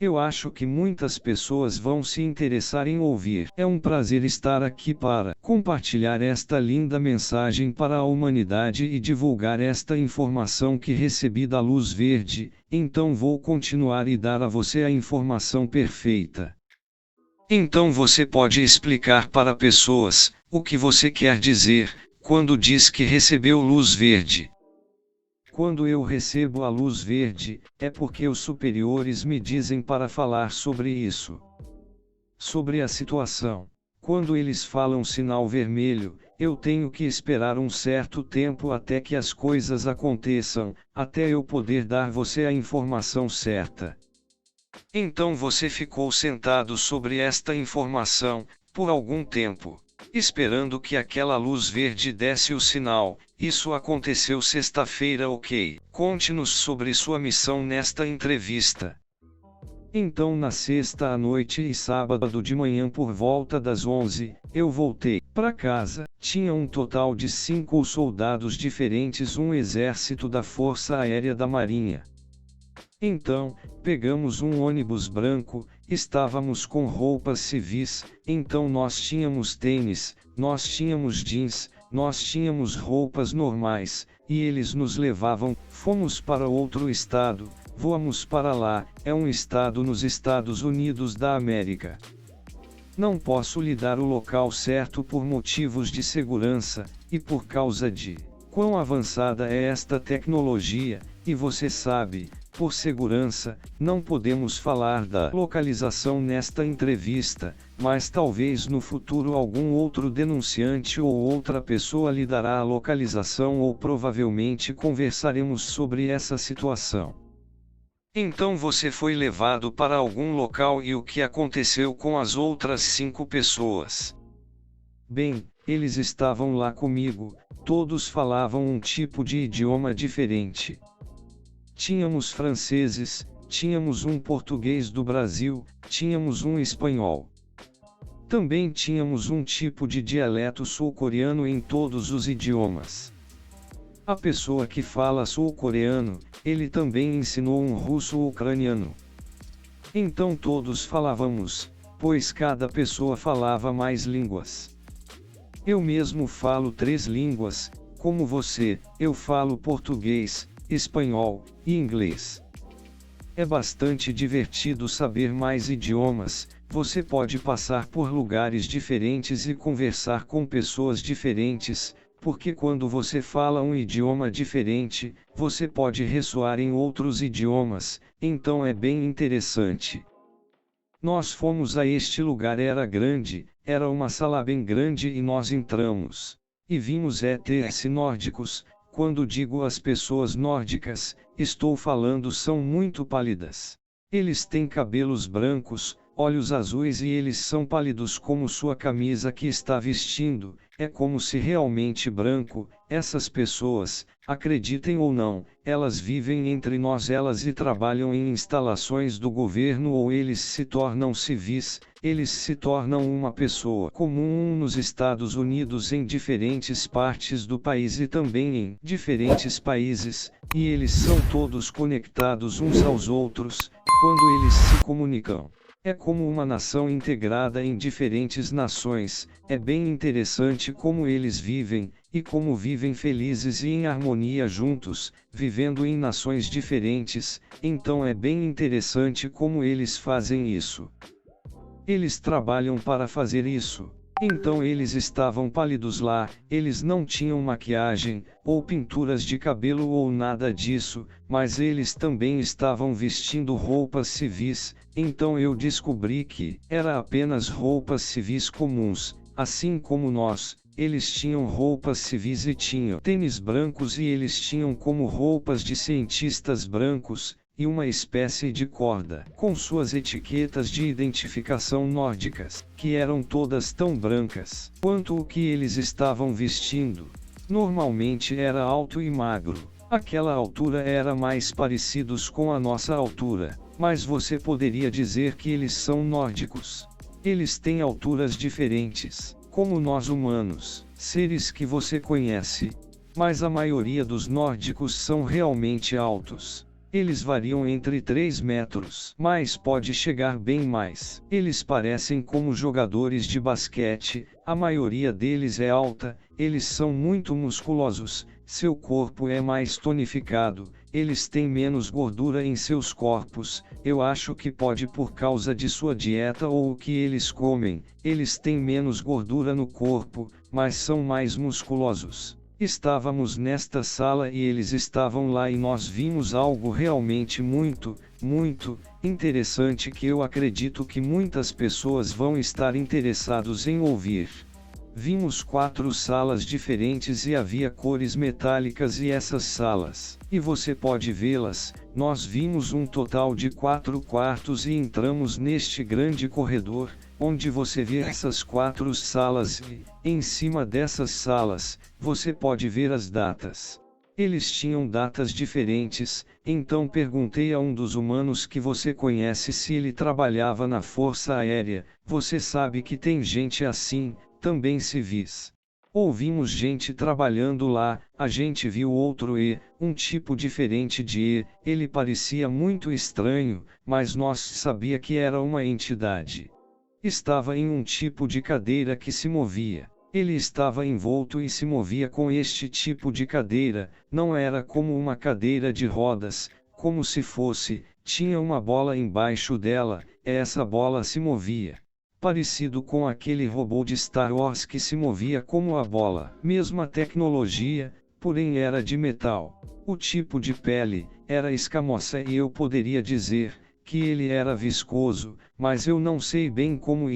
Eu acho que muitas pessoas vão se interessar em ouvir. É um prazer estar aqui para compartilhar esta linda mensagem para a humanidade e divulgar esta informação que recebi da Luz Verde. Então vou continuar e dar a você a informação perfeita. Então você pode explicar para pessoas o que você quer dizer quando diz que recebeu luz verde. Quando eu recebo a luz verde, é porque os superiores me dizem para falar sobre isso. Sobre a situação. Quando eles falam sinal vermelho, eu tenho que esperar um certo tempo até que as coisas aconteçam, até eu poder dar você a informação certa. Então você ficou sentado sobre esta informação, por algum tempo, esperando que aquela luz verde desse o sinal. Isso aconteceu sexta-feira, ok? Conte-nos sobre sua missão nesta entrevista. Então na sexta à noite e sábado de manhã por volta das 11, eu voltei para casa. Tinha um total de 5 soldados diferentes, um exército da Força Aérea da Marinha. Então, pegamos um ônibus branco, estávamos com roupas civis, então nós tínhamos tênis, nós tínhamos jeans, nós tínhamos roupas normais, e eles nos levavam. Fomos para outro estado, voamos para lá, é um estado nos Estados Unidos da América. Não posso lhe dar o local certo por motivos de segurança, e por causa de quão avançada é esta tecnologia, e você sabe, por segurança, não podemos falar da localização nesta entrevista, mas talvez no futuro algum outro denunciante ou outra pessoa lhe dará a localização ou provavelmente conversaremos sobre essa situação. Então você foi levado para algum local e o que aconteceu com as outras 5 pessoas? Bem, eles estavam lá comigo, todos falavam um tipo de idioma diferente. Tínhamos franceses, tínhamos um português do Brasil, tínhamos um espanhol. Também tínhamos um tipo de dialeto sul-coreano em todos os idiomas. A pessoa que fala sul-coreano, ele também ensinou um russo ucraniano. Então todos falávamos, pois cada pessoa falava mais línguas. Eu mesmo falo 3 línguas, como você, eu falo português, espanhol e inglês. É bastante divertido saber mais idiomas. Você pode passar por lugares diferentes e conversar com pessoas diferentes, porque quando você fala um idioma diferente, você pode ressoar em outros idiomas, então é bem interessante. Nós fomos a este lugar, era grande, era uma sala bem grande e nós entramos. E vimos ETs nórdicos. Quando digo as pessoas nórdicas, estou falando são muito pálidas. Eles têm cabelos brancos, olhos azuis e eles são pálidos como sua camisa que está vestindo, é como se realmente branco. Essas pessoas, acreditem ou não, elas vivem entre nós, elas e trabalham em instalações do governo ou eles se tornam civis, eles se tornam uma pessoa comum nos Estados Unidos em diferentes partes do país e também em diferentes países, e eles são todos conectados uns aos outros, quando eles se comunicam. É como uma nação integrada em diferentes nações, é bem interessante como eles vivem, e como vivem felizes e em harmonia juntos, vivendo em nações diferentes, então é bem interessante como eles fazem isso. Eles trabalham para fazer isso. Então eles estavam pálidos lá, eles não tinham maquiagem, ou pinturas de cabelo ou nada disso, mas eles também estavam vestindo roupas civis, então eu descobri que era apenas roupas civis comuns, assim como nós. Eles tinham roupas civis e tinham tênis brancos e eles tinham como roupas de cientistas brancos, e uma espécie de corda, com suas etiquetas de identificação nórdicas, que eram todas tão brancas quanto o que eles estavam vestindo. Normalmente era alto e magro. Aquela altura era mais parecidos com a nossa altura, mas você poderia dizer que eles são nórdicos. Eles têm alturas diferentes, como nós humanos, seres que você conhece, mas a maioria dos nórdicos são realmente altos. Eles variam entre 3 metros, mas pode chegar bem mais. Eles parecem como jogadores de basquete, a maioria deles é alta, eles são muito musculosos, seu corpo é mais tonificado, eles têm menos gordura em seus corpos, eu acho que pode por causa de sua dieta ou o que eles comem, eles têm menos gordura no corpo, mas são mais musculosos. Estávamos nesta sala e eles estavam lá e nós vimos algo realmente muito interessante que eu acredito que muitas pessoas vão estar interessados em ouvir. Vimos 4 salas diferentes e havia cores metálicas e essas salas, e você pode vê-las, nós vimos um total de 4 quartos e entramos neste grande corredor, onde você vê essas 4 salas e, em cima dessas salas, você pode ver as datas. Eles tinham datas diferentes, então perguntei a um dos humanos que você conhece se ele trabalhava na Força Aérea, você sabe que tem gente assim, também civis. Ouvimos gente trabalhando lá, a gente viu outro um tipo diferente de ele parecia muito estranho, mas nós sabia que era uma entidade. Estava em um tipo de cadeira que se movia. Ele estava envolto e se movia com este tipo de cadeira, não era como uma cadeira de rodas, como se fosse, tinha uma bola embaixo dela, essa bola se movia. Parecido com aquele robô de Star Wars que se movia como a bola. Mesma tecnologia, porém era de metal. O tipo de pele, era escamosa e eu poderia dizer, que ele era viscoso, mas eu não sei bem como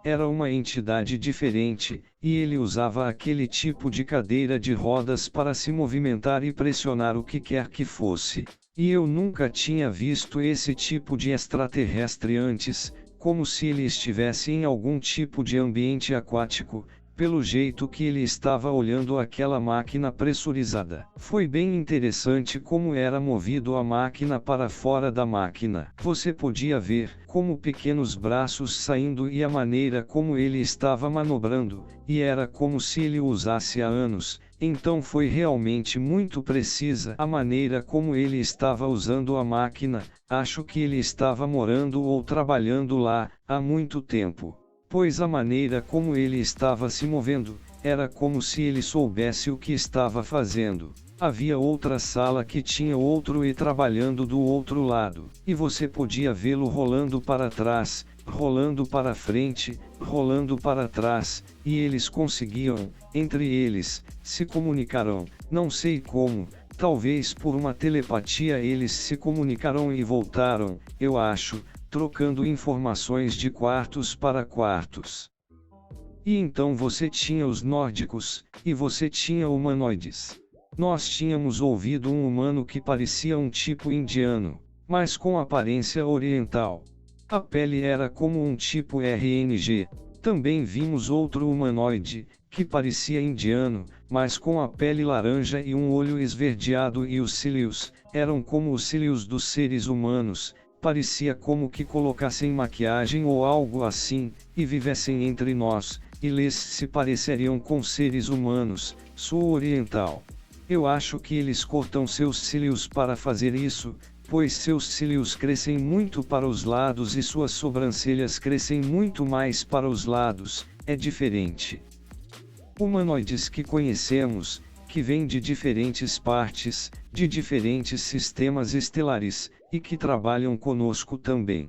era uma entidade diferente, e ele usava aquele tipo de cadeira de rodas para se movimentar e pressionar o que quer que fosse. E eu nunca tinha visto esse tipo de extraterrestre antes, como se ele estivesse em algum tipo de ambiente aquático, pelo jeito que ele estava olhando aquela máquina pressurizada. Foi bem interessante como era movido a máquina para fora da máquina. Você podia ver como pequenos braços saindo e a maneira como ele estava manobrando, e era como se ele o usasse há anos. Então foi realmente muito precisa a maneira como ele estava usando a máquina, acho que ele estava morando ou trabalhando lá, há muito tempo. Pois a maneira como ele estava se movendo, era como se ele soubesse o que estava fazendo. Havia outra sala que tinha outro trabalhando do outro lado, e você podia vê-lo rolando para trás, rolando para frente, rolando para trás, e eles conseguiam, entre eles, se comunicaram, não sei como, talvez por uma telepatia eles se comunicaram e voltaram, eu acho, trocando informações de quartos para quartos. E então você tinha os nórdicos, e você tinha humanoides. Nós tínhamos ouvido um humano que parecia um tipo indiano, mas com aparência oriental. A pele era como um tipo RNG. Também vimos outro humanoide, que parecia indiano, mas com a pele laranja e um olho esverdeado e os cílios, eram como os cílios dos seres humanos, parecia como que colocassem maquiagem ou algo assim, e vivessem entre nós, e eles se pareceriam com seres humanos, sul-oriental. Eu acho que eles cortam seus cílios para fazer isso, pois seus cílios crescem muito para os lados e suas sobrancelhas crescem muito mais para os lados, é diferente. Humanoides que conhecemos, que vêm de diferentes partes, de diferentes sistemas estelares, e que trabalham conosco também.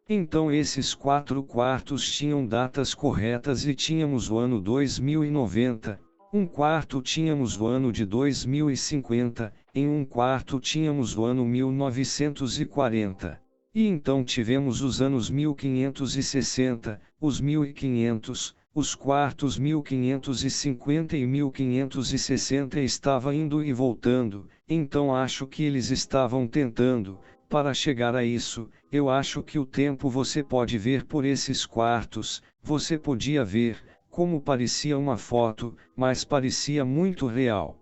Então esses 4 quartos tinham datas corretas e tínhamos o ano 2090, um quarto tínhamos o ano de 2050, em um quarto tínhamos o ano 1940. E então tivemos os anos 1560, os 1500, os quartos 1550 e 1560 estava indo e voltando, então acho que eles estavam tentando, para chegar a isso, eu acho que o tempo você pode ver por esses quartos, você podia ver, como parecia uma foto, mas parecia muito real.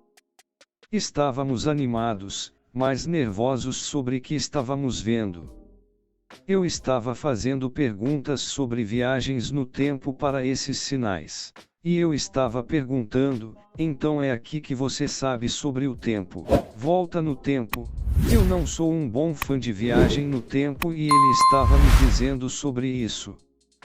Estávamos animados, mas nervosos sobre o que estávamos vendo. Eu estava fazendo perguntas sobre viagens no tempo para esses sinais. E eu estava perguntando, então é aqui que você sabe sobre o tempo. Volta no tempo, Eu não sou um bom fã de viagem no tempo e ele estava me dizendo sobre isso.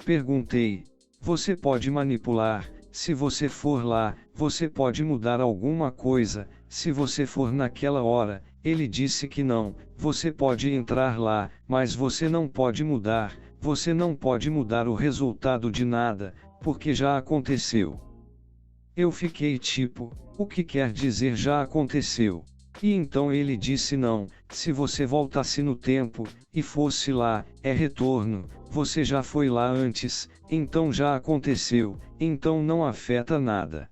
Perguntei: você pode manipular? Se você for lá, você pode mudar alguma coisa? Se você for naquela hora? Ele disse que não. Você pode entrar lá, mas você não pode mudar. Você não pode mudar o resultado de nada, porque já aconteceu. Eu fiquei tipo: o que quer dizer já aconteceu? E então ele disse: não, se você voltasse no tempo, e fosse lá, é retorno, você já foi lá antes, então já aconteceu, então não afeta nada.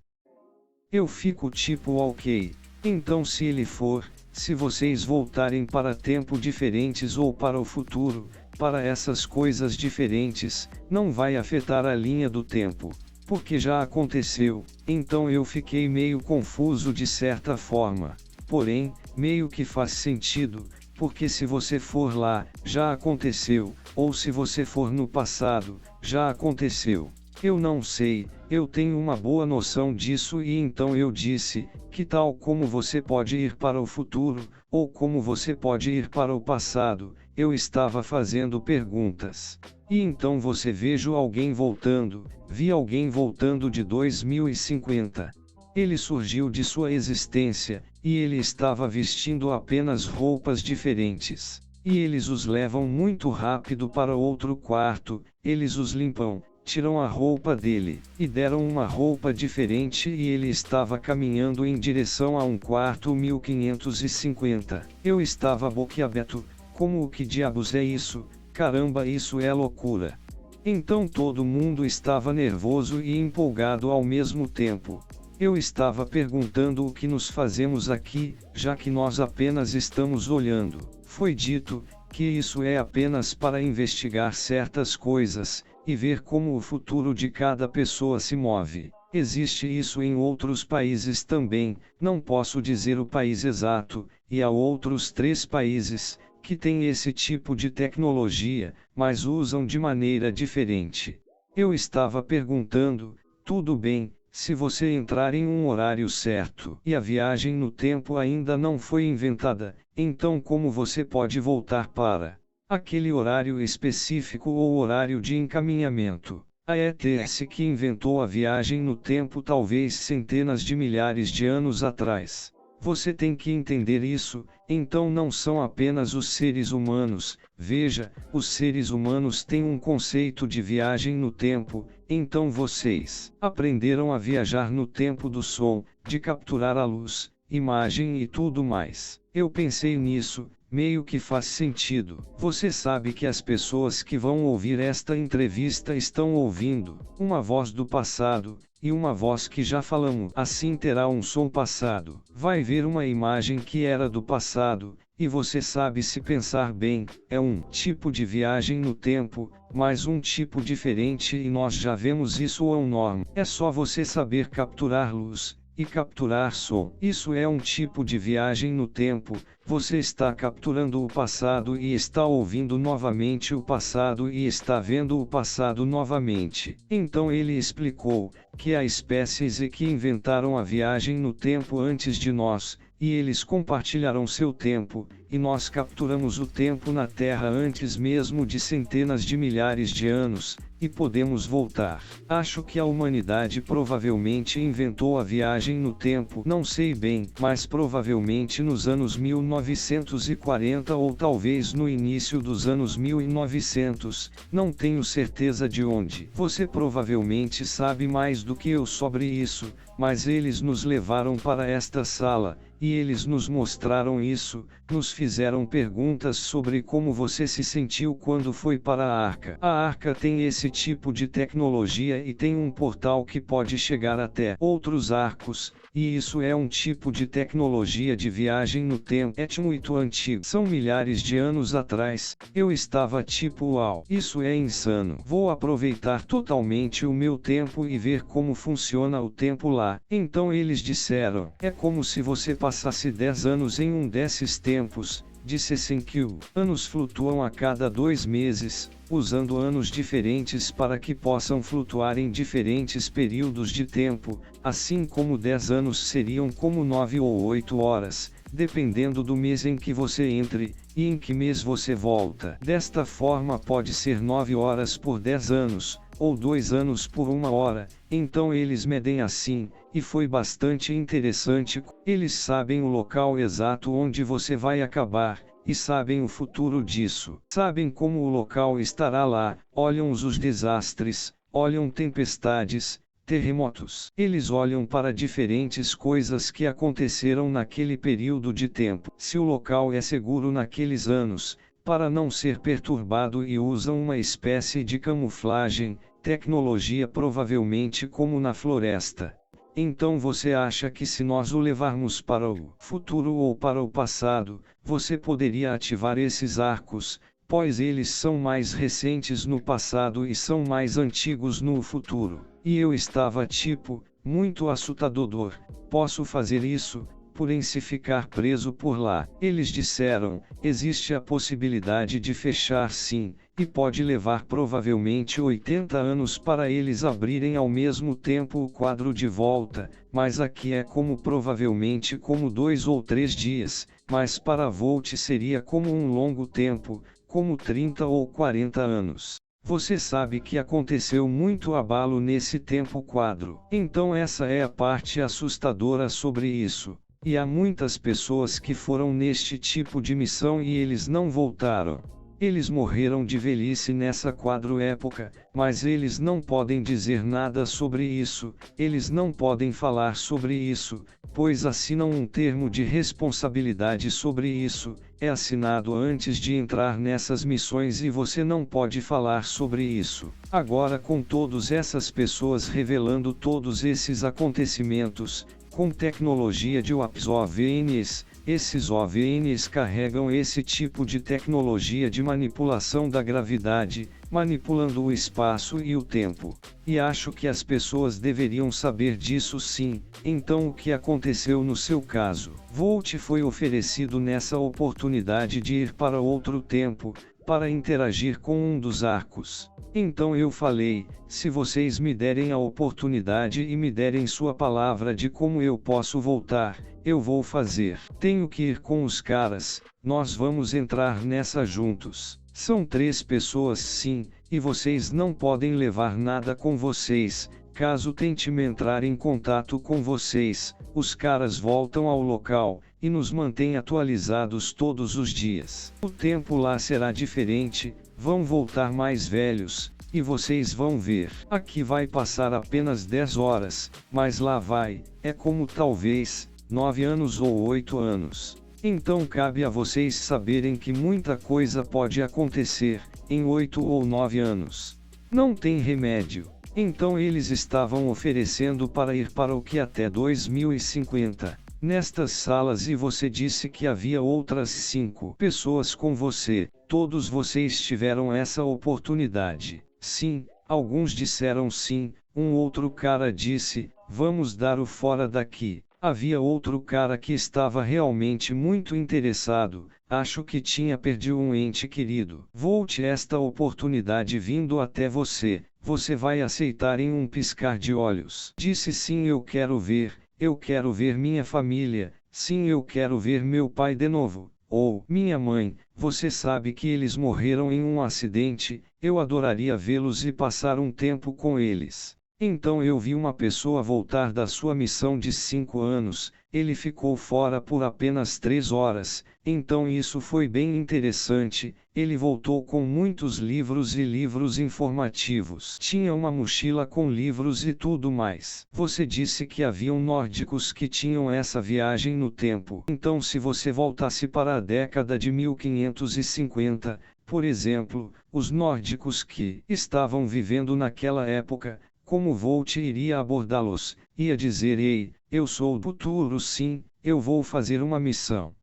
Eu fico tipo: ok, então se ele for, se vocês voltarem para tempo diferentes ou para o futuro, para essas coisas diferentes, não vai afetar a linha do tempo, porque já aconteceu. Então eu fiquei meio confuso de certa forma. Porém, meio que faz sentido, porque se você for lá, já aconteceu, ou se você for no passado, já aconteceu. Eu não sei, eu tenho uma boa noção disso e então eu disse, que tal como você pode ir para o futuro, ou como você pode ir para o passado, eu estava fazendo perguntas. E então você vejo alguém voltando, vi alguém voltando de 2050. Ele surgiu de sua existência, e ele estava vestindo apenas roupas diferentes. E eles os levam muito rápido para outro quarto, eles os limpam, tiram a roupa dele, e deram uma roupa diferente e ele estava caminhando em direção a um quarto 1550. Eu estava boquiaberto, como o que diabos é isso? Caramba, isso é loucura. Então todo mundo estava nervoso e empolgado ao mesmo tempo. Eu estava perguntando o que nos fazemos aqui, já que nós apenas estamos olhando. Foi dito que isso é apenas para investigar certas coisas, e ver como o futuro de cada pessoa se move. Existe isso em outros países também, não posso dizer o país exato, e há outros 3 países, que têm esse tipo de tecnologia, mas usam de maneira diferente. Eu estava perguntando, tudo bem, se você entrar em um horário certo e a viagem no tempo ainda não foi inventada, então como você pode voltar para aquele horário específico ou horário de encaminhamento? A ETS que inventou a viagem no tempo talvez centenas de milhares de anos atrás. Você tem que entender isso, então não são apenas os seres humanos, veja, os seres humanos têm um conceito de viagem no tempo, então vocês aprenderam a viajar no tempo do som, de capturar a luz, imagem e tudo mais. Eu pensei nisso, meio que faz sentido. Você sabe que as pessoas que vão ouvir esta entrevista estão ouvindo uma voz do passado, e uma voz que já falamos, assim terá um som passado. Vai ver uma imagem que era do passado, e você sabe, se pensar bem, é um tipo de viagem no tempo, mas um tipo diferente e nós já vemos isso on norm. É só você saber capturar luz e capturar som. Isso é um tipo de viagem no tempo, você está capturando o passado e está ouvindo novamente o passado e está vendo o passado novamente. Então ele explicou que há espécies que inventaram a viagem no tempo antes de nós, e eles compartilharam seu tempo, e nós capturamos o tempo na Terra antes mesmo de centenas de milhares de anos, e podemos voltar. Acho que a humanidade provavelmente inventou a viagem no tempo, não sei bem, mas provavelmente nos anos 1940 ou talvez no início dos anos 1900, não tenho certeza de onde. Você provavelmente sabe mais do que eu sobre isso, mas eles nos levaram para esta sala, e eles nos mostraram isso, nos fizeram perguntas sobre como você se sentiu quando foi para a Arca. A Arca tem esse tipo de tecnologia e tem um portal que pode chegar até outros arcos, e isso é um tipo de tecnologia de viagem no tempo. É muito antigo. São milhares de anos atrás. Eu estava tipo, uau, isso é insano. Vou aproveitar totalmente o meu tempo e ver como funciona o tempo lá. Então eles disseram, é como se você passasse 10 anos em um desses tempos. Disse que anos flutuam a cada 2 meses, usando anos diferentes para que possam flutuar em diferentes períodos de tempo, assim como 10 anos seriam como 9 ou 8 horas, dependendo do mês em que você entre, e em que mês você volta. Desta forma pode ser 9 horas por 10 anos, ou 2 anos por 1 hora, então eles medem assim, e foi bastante interessante. Eles sabem o local exato onde você vai acabar, e sabem o futuro disso. Sabem como o local estará lá, olham os desastres, olham tempestades, terremotos. Eles olham para diferentes coisas que aconteceram naquele período de tempo. Se o local é seguro naqueles anos, para não ser perturbado, e usam uma espécie de camuflagem, tecnologia provavelmente como na floresta. Então você acha que se nós o levarmos para o futuro ou para o passado, você poderia ativar esses arcos, pois eles são mais recentes no passado e são mais antigos no futuro. E eu estava tipo, muito assustador, posso fazer isso, porém se ficar preso por lá. Eles disseram, existe a possibilidade de fechar sim, e pode levar provavelmente 80 anos para eles abrirem ao mesmo tempo o quadro de volta, mas aqui é como provavelmente como 2 ou 3 dias, mas para Volt seria como um longo tempo, como 30 ou 40 anos. Você sabe que aconteceu muito abalo nesse tempo quadro. Então essa é a parte assustadora sobre isso. E há muitas pessoas que foram neste tipo de missão e eles não voltaram. Eles morreram de velhice nessa quadro época, mas eles não podem dizer nada sobre isso, eles não podem falar sobre isso, pois assinam um termo de responsabilidade sobre isso, é assinado antes de entrar nessas missões e você não pode falar sobre isso. Agora, com todas essas pessoas revelando todos esses acontecimentos, com tecnologia de OVNs, esses OVNs carregam esse tipo de tecnologia de manipulação da gravidade, manipulando o espaço e o tempo. E acho que as pessoas deveriam saber disso sim. Então o que aconteceu no seu caso? Volt foi oferecido nessa oportunidade de ir para outro tempo, para interagir com um dos arcos. Então eu falei, se vocês me derem a oportunidade e me derem sua palavra de como eu posso voltar, eu vou fazer. Tenho que ir com os caras, nós vamos entrar nessa juntos. São 3 pessoas sim, e vocês não podem levar nada com vocês. Caso tente me entrar em contato com vocês, os caras voltam ao local, e nos mantêm atualizados todos os dias. O tempo lá será diferente, vão voltar mais velhos, e vocês vão ver. Aqui vai passar apenas 10 horas, mas lá vai, é como talvez, 9 anos ou 8 anos. Então cabe a vocês saberem que muita coisa pode acontecer, em 8 ou 9 anos. Não tem remédio. Então eles estavam oferecendo para ir para o que até 2050. Nestas salas, e você disse que havia outras 5 pessoas com você, todos vocês tiveram essa oportunidade. Sim, alguns disseram sim, um outro cara disse, vamos dar o fora daqui. Havia outro cara que estava realmente muito interessado, acho que tinha perdido um ente querido. Volte esta oportunidade vindo até você, você vai aceitar em um piscar de olhos. Disse sim, eu quero ver minha família, sim, eu quero ver meu pai de novo, ou minha mãe, você sabe que eles morreram em um acidente, eu adoraria vê-los e passar um tempo com eles. Então eu vi uma pessoa voltar da sua missão de 5 anos, ele ficou fora por apenas 3 horas, então isso foi bem interessante, ele voltou com muitos livros e livros informativos. Tinha uma mochila com livros e tudo mais. Você disse que haviam nórdicos que tinham essa viagem no tempo. Então se você voltasse para a década de 1550, por exemplo, os nórdicos que estavam vivendo naquela época, como Volt iria abordá-los, ia dizer: ei, eu sou do futuro, sim, eu vou fazer uma missão.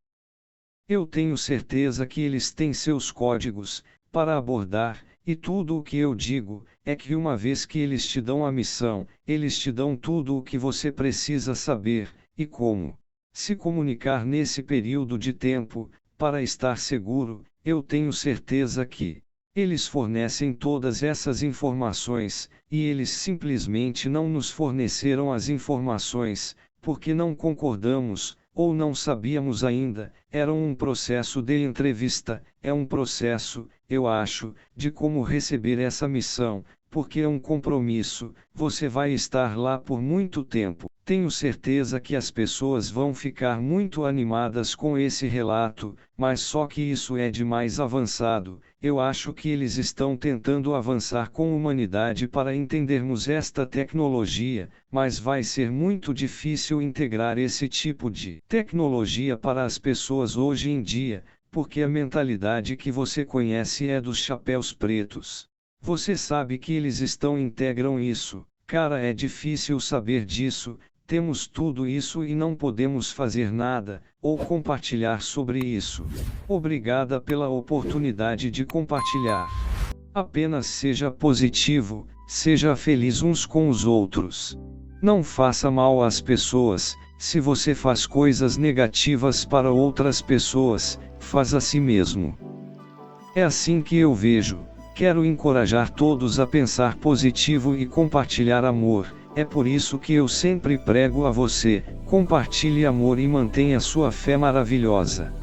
Eu tenho certeza que eles têm seus códigos para abordar, e tudo o que eu digo é que uma vez que eles te dão a missão, eles te dão tudo o que você precisa saber, e como se comunicar nesse período de tempo, para estar seguro. Eu tenho certeza que eles fornecem todas essas informações, e eles simplesmente não nos forneceram as informações, porque não concordamos, ou não sabíamos ainda, era um processo de entrevista, é um processo, eu acho, de como receber essa missão, porque é um compromisso, você vai estar lá por muito tempo. Tenho certeza que as pessoas vão ficar muito animadas com esse relato, mas só que isso é demais avançado. Eu acho que eles estão tentando avançar com a humanidade para entendermos esta tecnologia, mas vai ser muito difícil integrar esse tipo de tecnologia para as pessoas hoje em dia, porque a mentalidade que você conhece é dos chapéus pretos. Você sabe que eles integram isso. Cara, é difícil saber disso. Temos tudo isso e não podemos fazer nada, ou compartilhar sobre isso. Obrigada pela oportunidade de compartilhar. Apenas seja positivo, seja feliz uns com os outros. Não faça mal às pessoas. Se você faz coisas negativas para outras pessoas, faz a si mesmo. É assim que eu vejo. Quero encorajar todos a pensar positivo e compartilhar amor. É por isso que eu sempre prego a você: compartilhe amor e mantenha sua fé maravilhosa.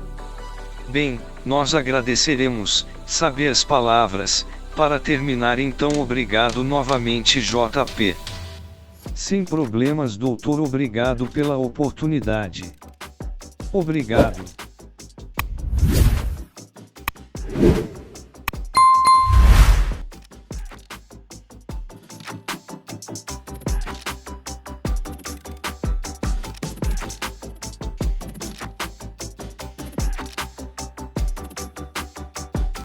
Bem, nós agradeceremos, sabe as palavras, para terminar então obrigado novamente JP. Sem problemas doutor, obrigado pela oportunidade. Obrigado.